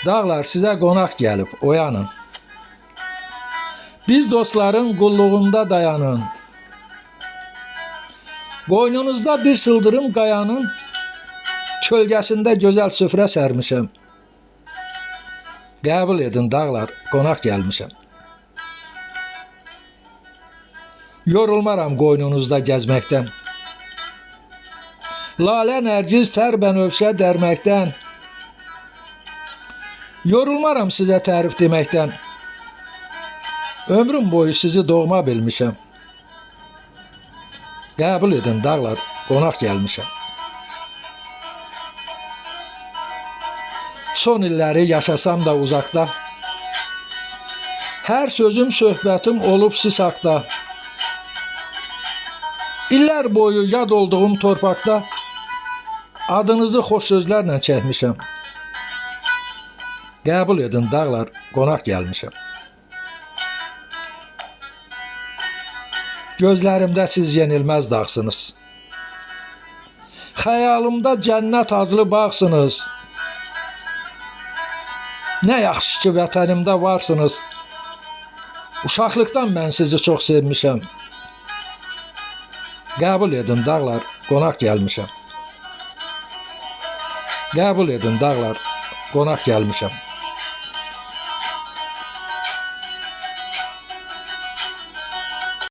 Dağlar sizə qonaq gəlib, oyanın. Biz dostların qulluğunda dayanın. Qoynunuzda bir sıldırım qayanın kölgəsində gözəl süfrə sərmişəm. Qəbul edin dağlar, qonaq gəlmişəm. Yorulmaram qoynunuzda gəzməkdən. Lalə, nərgiz, tər, bənövşə dərməkdən. Yorulmaram sizə tərif deməkdən. Ömrüm boyu sizi doğma bilmişəm. Qəbul edin dağlar, qonaq gəlmişəm. Son illəri yaşasam da uzaqda. Hər sözüm, söhbətim olub siz haqda. İllər boyu yad olduğum torpaqda adınızı xoş sözlərlə çəkmişəm. Qəbul edin dağlar, qonaq gəlmişəm. Gözlərimdə siz yenilməz dağsınız. Xəyalımda cənnət adlı bağsınız. Nə yaxşı ki, vətənimdə varsınız. Uşaqlıqdan mən sizi çox sevmişəm. Qəbul edin dağlar, qonaq gəlmişəm. Qəbul edin dağlar, qonaq gəlmişəm.